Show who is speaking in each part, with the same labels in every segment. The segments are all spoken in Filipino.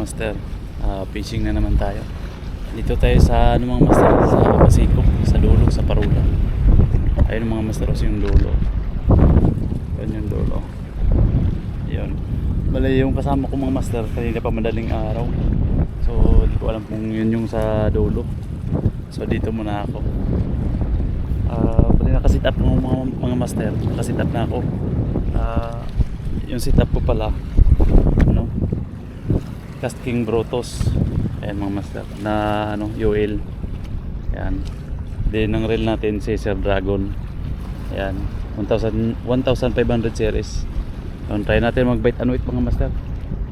Speaker 1: master, fishing na naman tayo. Dito tayo sa ano mga master, sa Basico, sa dulo, sa Parula. Ayun mga master, yung dulo. Ayun yung dulo. Ayun. Bali yung kasama ko mga master, kanina pa madaling araw. So hindi ko alam kung yun yung sa dulo. So dito muna ako. Bali nakasit up ng mga master, nakasit up na ako. Yung sit up ko pala ano, Casting Brutus. Ayan mga master, na ano, UL. Ayan. Din ang reel natin si Sir Dragon. Ayan, 1500 series. Ayan, try natin mag-bite and weight mga master.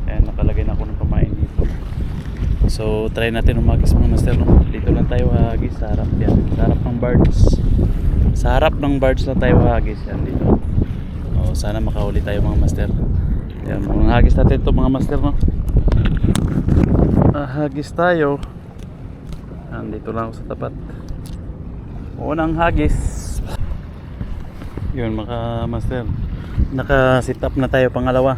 Speaker 1: Ayan, nakalagay na ako ng pamain dito. So try natin umagis mga master, no? Dito lang tayo hagis sa harap yan. Sa harap ng birds. Sa harap ng birds na tayo hagis yan dito. O, sana makahuli tayo mga master. Ayan, mga hagis natin ito mga master, no? Hagis tayo. Dito lang ako sa tapat. Unang hagis. Yun mga master, naka sit up na tayo pangalawa.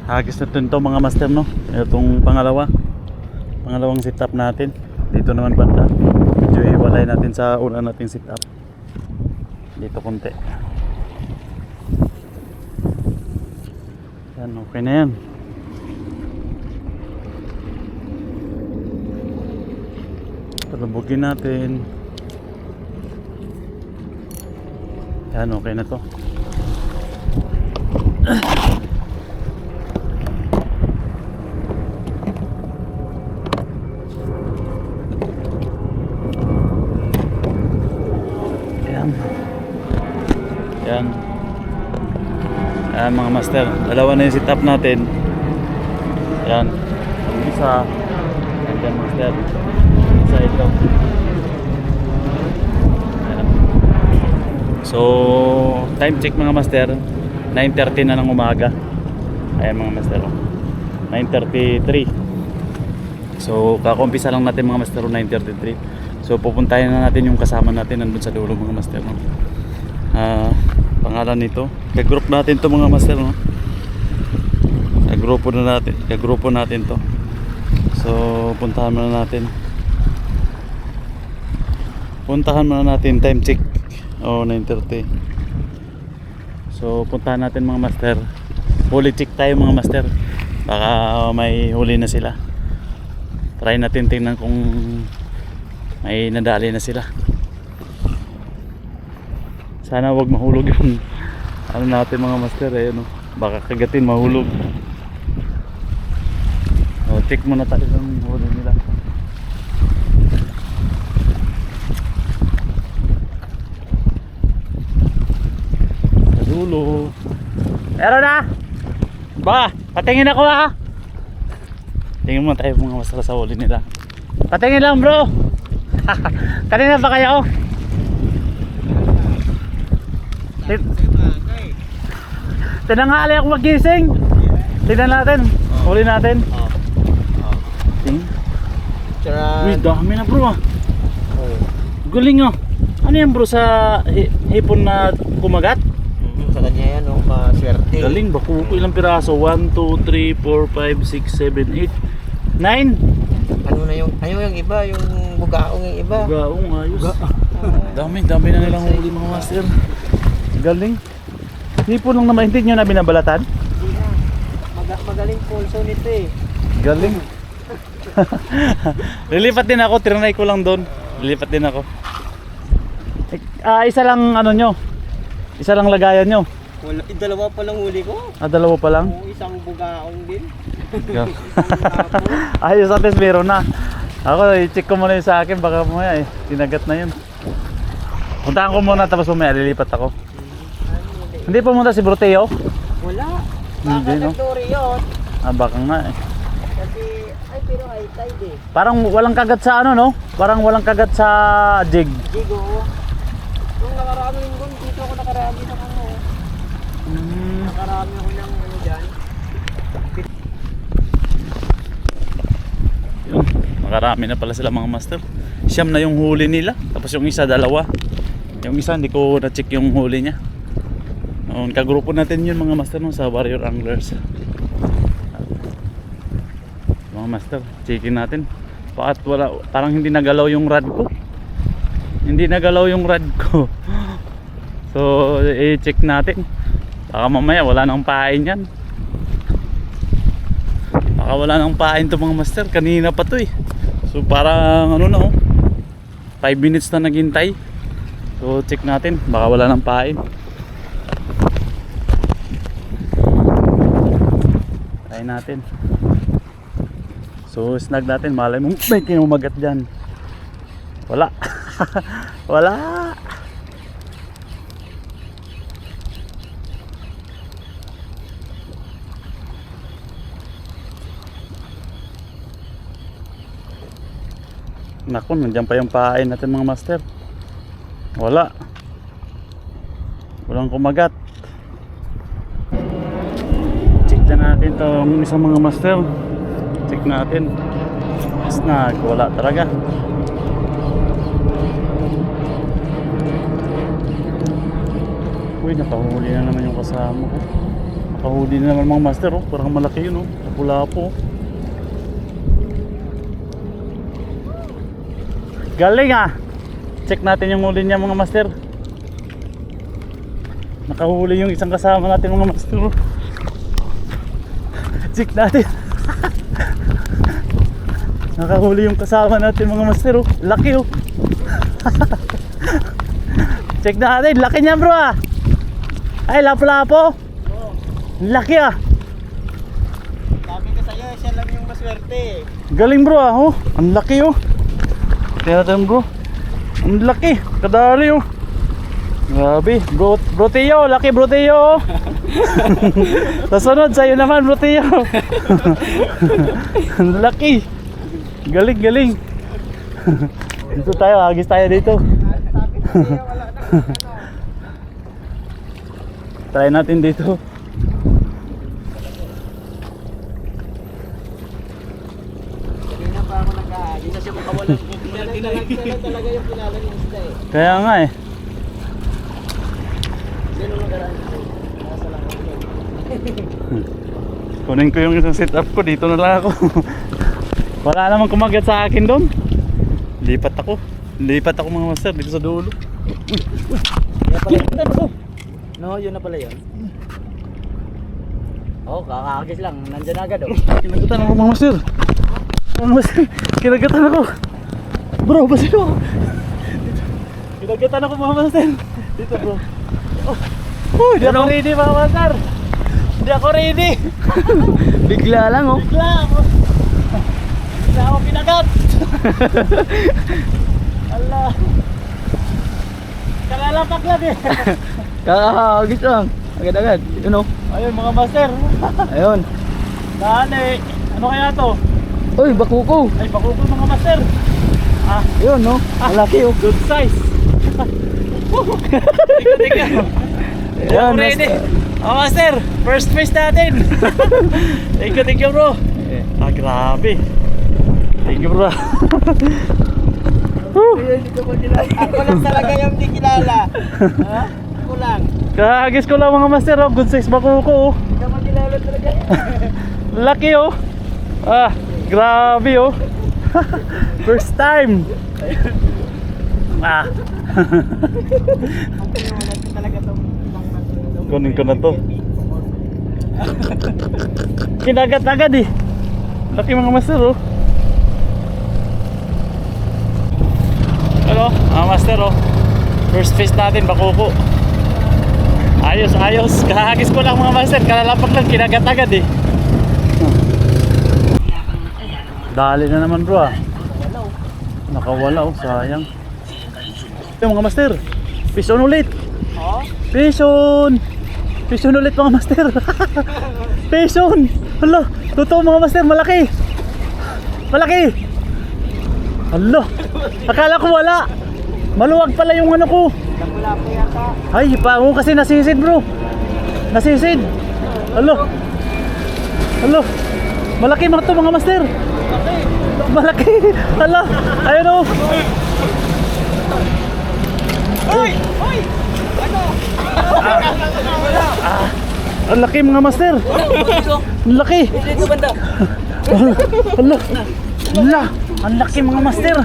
Speaker 1: Hagis na ito mga master, no? Itong pangalawang sit up natin. Dito naman banda, medyo iwalay natin sa una nating sit up. Dito konti. Yan, okay na yan. Talubugin natin. Yan, okay na to. Yan. Yan. Yan mga master, dalawa na yung sit up natin. Yan. Ang isa. Yan master. Isa ito. Ayan. So time check mga master, 9:30 na ng umaga. Ayan mga master, 9:33. So kakumpisa lang natin mga master, 9:33. So pupuntahin na natin yung kasama natin nandun sa dulo mga master, no? Pangalan nito, kagroup natin to mga master, no? Kagrupo natin to. So puntahan muna natin, time check 9:30. So puntahan natin mga master, huli check tayo mga master, baka may huli na sila. Try natin tingnan kung may nadali na sila. Sana wag mahulog yung ano natin mga master, no? Baka kagatin mahulog. Check muna tayo ng huli nila. Dulo. Meron na. Ba, patingin ako ha. Tingin muna tayo mga master sa huli nila. Patingin lang bro. Kanina ba kayo? Tinanghali ako magising. Tignan natin. Huli natin. Tingin. Uy, dami na bro ah. Galing ah. Ano yan bro, sa hipon na kumagat?
Speaker 2: Sa kanya yan, oh, maswerte.
Speaker 1: Galing, bakuko ilang piraso? 1, 2, 3, 4, 5, 6, 7, 8 9.
Speaker 2: Ano na yung iba, yung bugaong yung iba.
Speaker 1: Bugaong, ayos. Dami na nilang huli mga master. Galing. Hipon lang naman, hindi nyo na binabalatan?
Speaker 2: Hindi na. Magaling pulso nito eh.
Speaker 1: Galing. Lilipat din ako, trinay ko lang doon. Lilipat din ako. Isa lang ano nyo? Isa lang lagayan nyo?
Speaker 2: Wala, dalawa pa lang huli ko.
Speaker 1: Dalawa pa lang?
Speaker 2: Oo, isang bugaong din.
Speaker 1: Ayos, at least meron na. Ako, i-check ko muna yung sa akin, baka mamaya tinagat na yun. Puntahan ko muna tapos mamaya lilipat ako. Hindi pumunta si Broteo?
Speaker 2: Wala.
Speaker 1: Hindi,
Speaker 2: Baka
Speaker 1: no?
Speaker 2: nagdori yun.
Speaker 1: Baka nga eh.
Speaker 2: Kasi, pero high tide eh.
Speaker 1: Parang walang kagat sa ano, no? Parang walang kagat sa jig.
Speaker 2: Digo. Nung nakarami linggo, dito ako nakarami ng ano. Nakarami ako ng ano dyan.
Speaker 1: Yun, makarami na pala sila mga master. Siyam na yung huli nila. Tapos yung isa, dalawa. Yung isa, hindi ko na-check yung huli niya. Kagrupo natin yun mga master, no, sa Warrior Anglers. mga master. Checkin natin. Bakit wala, parang hindi nagalaw yung rod ko. Hindi nagalaw yung rod ko. So, i-check natin. Baka mamaya wala nang pain yan. Baka wala nang pain to mga master. Kanina pa to eh. So, parang ano na oh. 5 minutes na naghintay. So, check natin. Baka wala nang pain. Try natin. So, snag natin. Malay mo, may kinumagat dyan. Wala. Wala. Naku, nandiyan pa yung pain natin mga master. Wala. Walang kumagat. Check na natin itong isang mga master. Check natin. Snag, wala talaga. Uy, nakahuli na naman yung kasama ko. Nakahuli na naman mga master oh. Parang malaki yun oh. Pula po. Galing ah. Check natin yung huli niya mga master. Nakahuli yung isang kasama natin mga master oh. Check natin. Nakahuli yung kasama natin mga master oh. Laki oh. Check natin. Laki niya bro ah. Ay lapo-lapo. Laki ah.
Speaker 2: Sabi ko sa'yo, siya lang yung maswerte.
Speaker 1: Galing bro ah oh. Ang laki oh. Tingnan natin bro. Ang laki. Kadali oh. Grabe. Bro Tio. Laki bro Tio. Tasunod sa'yo naman bro Tio. Ang laki. Galing galing. Dito tayo. Agis tayo dito.
Speaker 2: Sabi ko sa'yo, wala na ano.
Speaker 1: Try natin dito.
Speaker 2: Kanina pa ako hindi na siya makawalan. Kailan talaga yung kilala ng isda eh.
Speaker 1: Kaya nga eh.
Speaker 2: Sino nagaraan ko? Nasa lang ako.
Speaker 1: Kunin ko yung isang setup ko. Dito na lang ako. Wala namang kumagat sa akin doon. Lipat ako. Lipat ako mga master dito sa dulo.
Speaker 2: Kaya pala. No, yun na pala yun. Oh, kakakagis lang. Nandyan agad oh.
Speaker 1: Kinagatan ako mga master. Mga master. Kinagatan ako. Bro, basin ako. Kinagatan ako mga master. Dito bro. Oh, di ako ready mga master. Di ako ready.
Speaker 2: Bigla lang oh.
Speaker 1: Bigla ako. Bigla ako kinagat. Allah. Kalalapak lang eh.
Speaker 2: Kakakagis lang. Agad-agad. Yun oh.
Speaker 1: Ayun mga master.
Speaker 2: Ayun.
Speaker 1: Dali. Ano kaya to?
Speaker 2: Uy, bakuko.
Speaker 1: Ay, bakukol mga master. Ah,
Speaker 2: Yun no. Malaki oh.
Speaker 1: good size. Tika.
Speaker 2: Ayan,
Speaker 1: Ready. Oh, master. First fish natin. Thank you bro. Ah, grabe. Thank you bro.
Speaker 2: Hindi ko kilala. Ako lang talaga yung di kilala. Ha? Ako lang.
Speaker 1: Kahagis ko lang mga master. Oh. Good size bakuko. Oh.
Speaker 2: Hindi ko kilala talaga.
Speaker 1: Laki oh. Ah, grabe oh. First time. Ah. Kunin ko na to. Kinagat agad eh. Laki mga master oh. Ano? Master oh. First fish natin bakuko. Ayos ayos. Kahagis ko lang mga master. Kalalapak lang kinagat agad eh. Dali na naman bro ah. Nakawala oh, sayang. Yung mga master, fish on ulit.
Speaker 2: Oh?
Speaker 1: Fish on. Fish on ulit mga master. Fish on. Hala, totoo mga master, malaki. Malaki. Hala, akala ko wala. Maluwag pala yung ano ko.
Speaker 2: Wala po yata.
Speaker 1: Ay, pango kasi nasisid bro. Nasisid. Hala. Hala. Malaki mga to mga master. Malaki. Hala. Ayun oh.
Speaker 2: Hoy! Hoy! Ano?
Speaker 1: Ang laki mga master. Ang laki.
Speaker 2: Dito banda.
Speaker 1: Hala. Hala. Ang laki mga master.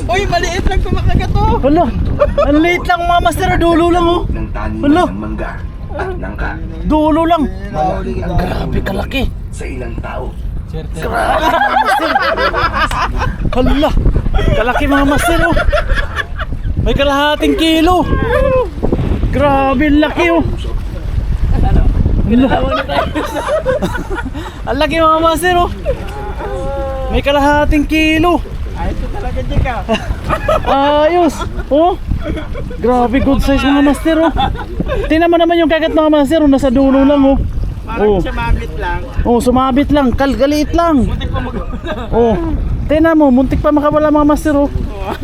Speaker 2: Uy, maliit lang kumakagat to.
Speaker 1: Hala. Ang liit lang mga master. Dulo lang oh.
Speaker 3: ng taniman
Speaker 1: Hala.
Speaker 3: ng mangga at nangka.
Speaker 1: Dulo lang.
Speaker 3: Malaki ang
Speaker 1: Grabe kalaki.
Speaker 3: sa ilang tao.
Speaker 1: Hala. Kalaki mga master oh. May kalahating kilo. Grabe ang laki oh. Ang laki mga master oh. May kalahating kilo.
Speaker 2: Ay, ito talaga Jika.
Speaker 1: Ayos. Oh. Grabe good size mga master oh. Tingnan mo naman yung kagat mga master oh. Nasa dulo lang oh.
Speaker 2: Parang siya mabit lang.
Speaker 1: Oh, sumabit lang. Galiit lang.
Speaker 2: Muntik pa mag...
Speaker 1: Oh. Tingnan mo, muntik pa makawala mga master oh.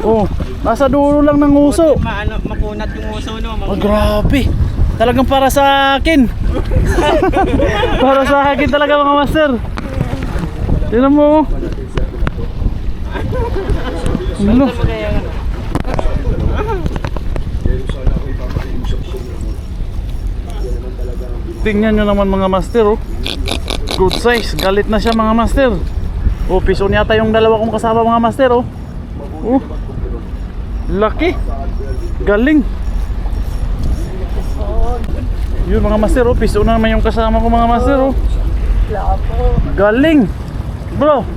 Speaker 1: Oh. Nasa dulo lang ng uso.
Speaker 2: Makunat yung uso no.
Speaker 1: Oh, grabe. Talagang para sa akin. Para sa akin talaga mga master. Tingnan mo. Ano? Tingnan nyo naman mga master oh. Good size. Galit na siya mga master. Oh, piso yata yung dalawa kong kasama mga master oh. Oh. Laki. Galing. Yun mga master oh, piso na naman yung kasama ko mga master oh. Galing. Bro.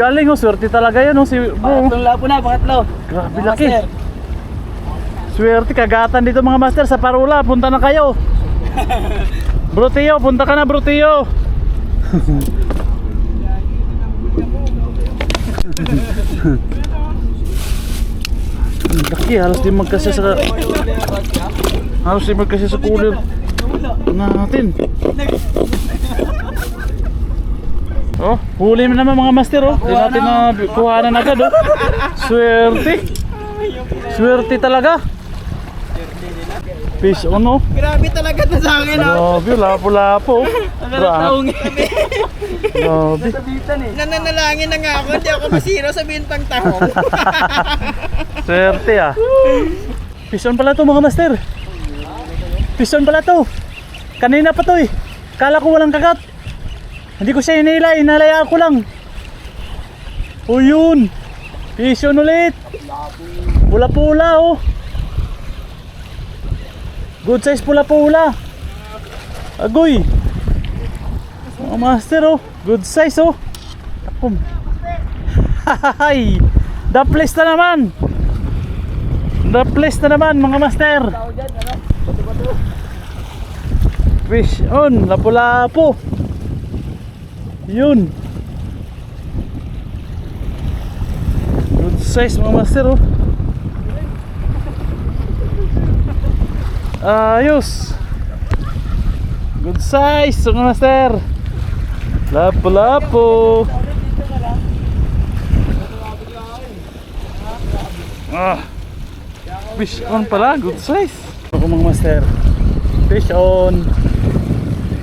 Speaker 1: Galing oh, swerte talaga yan oh si bro.
Speaker 2: Pangatlong lapo na, pangatlo.
Speaker 1: Grabe laki. Swerte kagatan dito mga master sa Parula. Punta na kayo. Bro Tio, punta ka na bro Tio. Ang laki, halos di magkasya sa cooler natin. Oh, huli mo naman mga master oh. Hindi natin na kuhanan agad oh. Swerte. Swerte talaga. Fish on oh.
Speaker 2: Grabe talaga na sa akin oh.
Speaker 1: Grabe, lapo-lapo. Grabe. Grabe.
Speaker 2: Nananalangin na nga ako, hindi ako masiro sa bintang tahong.
Speaker 1: Swerte ah. Fish on pala to mga master. Fish on pala to. Kanina pa to eh. Kala ko walang kagat. Hindi ko siya inilay, inalayaan ko lang. O yun. Fish on ulit. Pula-pula oh. Good size pula-pula. Agoy. Mga master oh. Good size oh. Takom. Hahahay. The place na naman. The place na naman mga master. Fish on. Lapu-lapu. Yun. Good size mga master oh. Ayos. Good size mga master. Lapo-lapo. Fish on pala. Good size. Ako mga master. Fish on.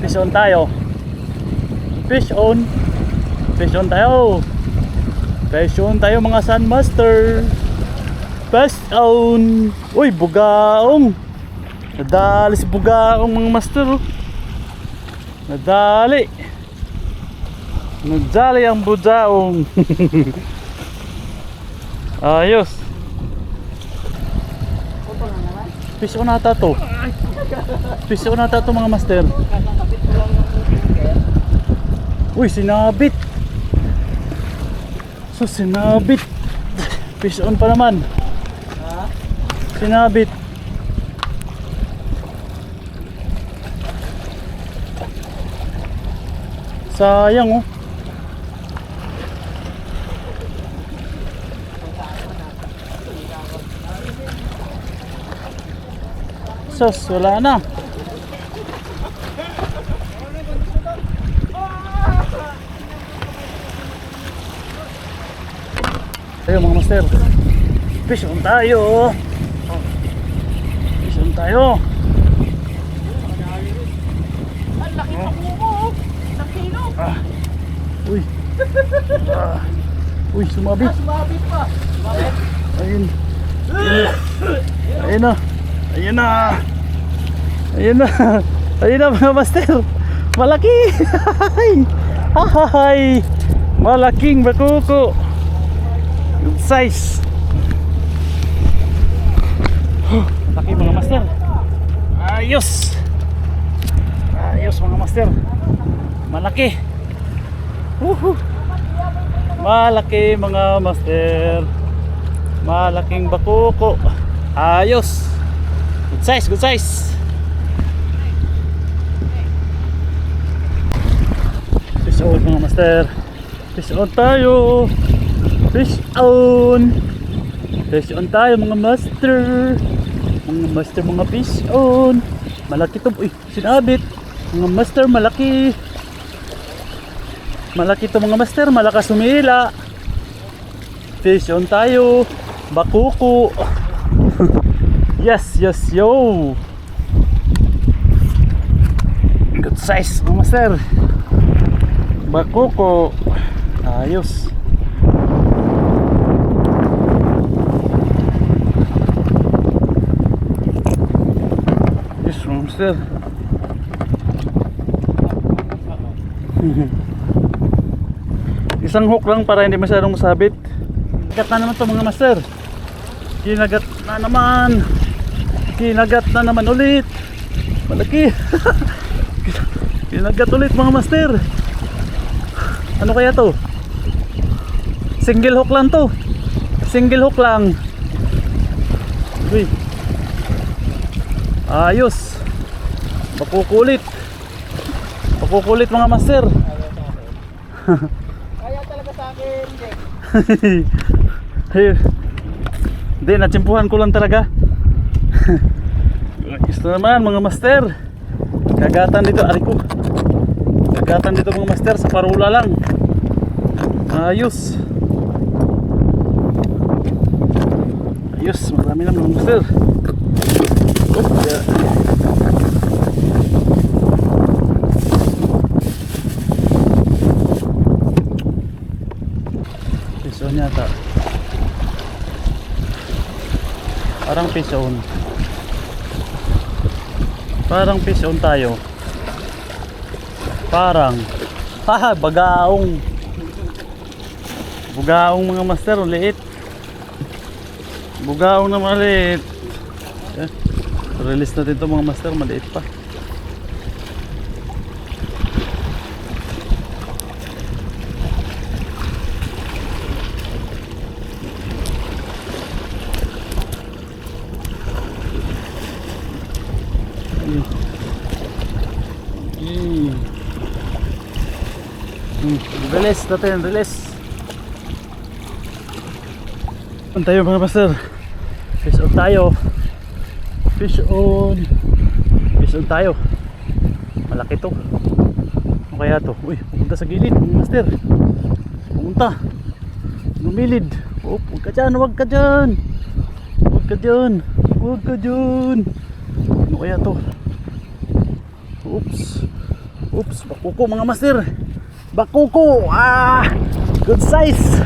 Speaker 1: Fish on tayo. Fish on. Fish on tayo. Fish on tayo mga Sun Master. Fish on. Uy, bugaong. Nadali si bugaong mga master oh. Nadali. Nadali ang bugaong. Ayos. Fish on ata to. Fish on ata to mga master. Uy, sinabit. So sinabit. Fish on pa naman. Sinabit. Sayang oh. Sos, wala na. Tayo mga master. Fish on tayo. Fish on tayo.
Speaker 2: Ang laki pa mo. Ilang kilo?
Speaker 1: Uy. Uy, sumabit.
Speaker 2: Sumabit pa. Sumabit.
Speaker 1: Ayun. Ayun na. Ayun na. Ayun na. Ayun na mga master. Malaki. Hahay. Malaking bakuko. Good size. Laki mga master. Ayos. Ayos mga master. Malaki. Malaki mga master. Malaking bakuko. Ayos. Good size, good size. Fish on mga master. Fish on tayo. Fish on. Fish on tayo mga master. Mga master, mga fish on. Malaki to. Uy, sinabit. Mga master, malaki. Malaki to mga master. Malakas humila. Fish on tayo. Bakuko. Yes, yes, yo. Good size mga master. Bakuko. Ayos. Yes mga master. Isang hook lang para hindi masyadong sabit. Kinagat na naman to mga master. Kinagat na naman. Kinagat na naman ulit. Malaki. Kinagat ulit mga master. Ano kaya to? Single hook lang to. Single hook lang. Uy. Ayos. Bakukulit. Bakukulit mga master.
Speaker 2: Kaya talaga sa akin, Jack.
Speaker 1: Hey. Hindi, natsimpuhan ko lang talaga. Gusto naman mga master. Kagatan dito, ariko. Kagatan dito mga master sa parula lang. Ayos. Ayos, marami na mga master. Oh, yeah. Fish on yata. Parang fish on. Parang fish on tayo. Parang bagaong. Bugaong mga master, liit. Bugaong na maliit. Release natin ito mga master, maliit pa. Release natin, release. Tayo mga master. Fish on tayo. Fish on. Fish on tayo. Malaki to. Ano kaya to? Uy, pumunta sa gilid mga master. Pumunta. Lumilid. Oh, huwag ka dyan, huwag ka dyan. Huwag ka dyan. Huwag ka dyan. Ano kaya to? Oops. Oops, bakuko mga master. Bakuko. Good size.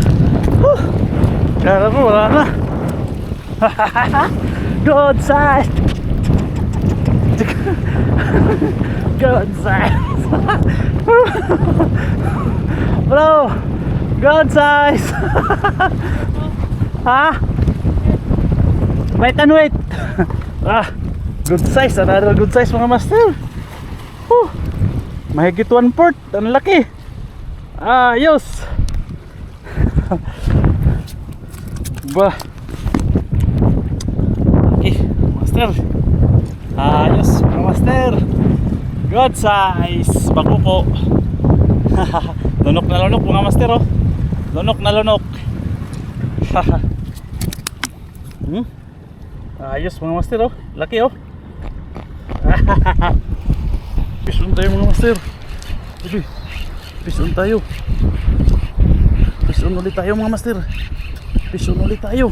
Speaker 1: Kaya po, wala na. Good size. Good size. Bro, good size. Ha? Wait and wait. Good size. Another good size mga master. Mahigit 1/4. Ang laki. Ayos. Bah. Okay, master. Ayos, mga master. Good size. Bakuko. Lunok na lunok mga master oh. Lunok na lunok. Ayos mga master oh. Laki oh. Fish on tayo mga master. Fish on tayo. Fish on ulit tayo mga master. Fish on ulit tayo.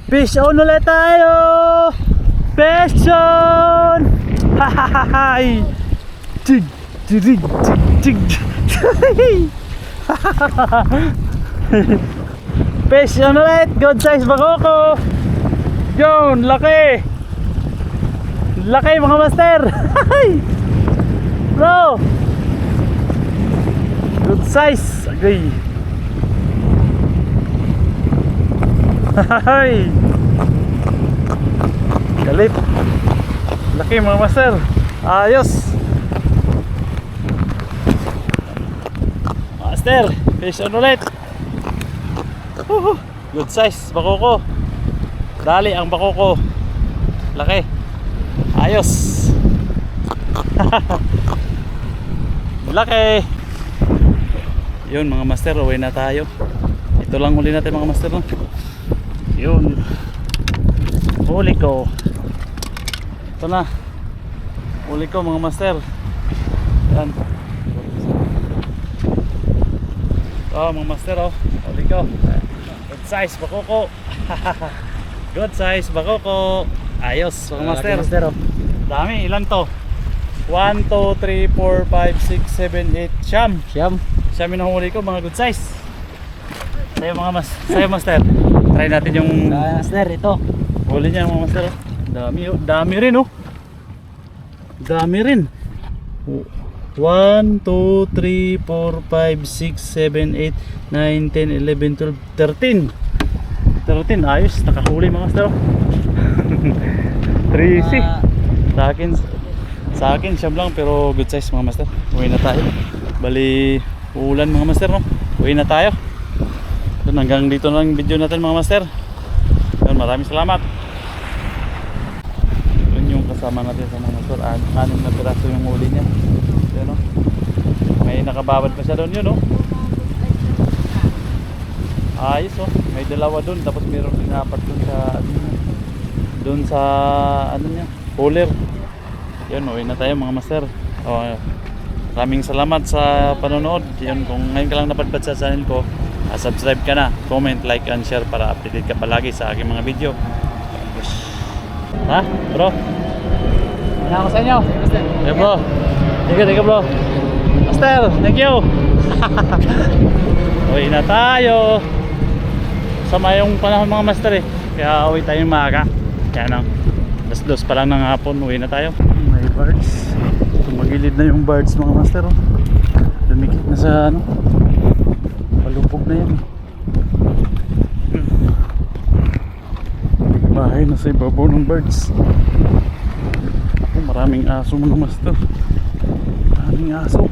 Speaker 1: Fish on ulit tayo. Fish on. Hahaha. Tig tig tig tig. Fish on ulit. Good size bakuko. Yun, laki. Laki mga master. Bro. Good size. Agay. Hay. Galit. Laki mga master. Ayos. Master, fish on ulit. Good size, bakoko. Dali ang bakoko. Laki. Ayos. Laki. Yun mga master, uwi na tayo. Ito lang huli natin mga master, no? Yun. Huli ko. Ito na. Huli ko mga master. Yan. Oh mga master, oh. Huli ko. Good size bakoko. Good size bakoko. Ayos mga master. Dami, ilan to? 1, 2, 3, 4, 5, 6, 7, 8 Siyam. Siyam yung nahuli ko, mga good size. Sa'yo sa'yo master. Try natin yung
Speaker 2: Master, ito.
Speaker 1: huli niya mga master. Dami rin oh. Dami rin. 1, 2, 3, 4, 5, 6, 7, 8, 9, 10, 11, 12, 13. Ayos, nakahuli mga master. 3C. Sa akin siyam lang pero good size mga master. Uwi na tayo. Bali uulan mga master, no? Uwi na tayo. Yun, hanggang dito na lang video natin mga master. Yun, maraming salamat. Yun yung kasama natin sa mga master. 6 na piraso yung huli niya. Yun, no? May nakababad pa siya doon yun, no? Ayos, oh. May dalawa doon tapos mayroon din 4 doon sa ano niya, cooler. Yun, uwi na tayo mga master. Maraming salamat sa panonood. Yun, kung ngayon ka lang napadpad sa channel ko, subscribe ka na, comment, like, and share para updated ka palagi sa aking mga video. Ha? Bro?
Speaker 2: Wala ako sa inyo. Master.
Speaker 1: Okay bro. Thank you bro. Master, thank you. Uwi na tayo. Sama yung panahon mga master eh. Kaya uwi tayo maaga. Kaya nang 2:00 pa lang ng hapon, uwi na tayo. May birds. Tumagilid na yung birds mga master, oh. Dumikit na sa ano, palubog na yan. Bahay na sa ibabaw ng birds. Maraming aso mga master. Maraming aso.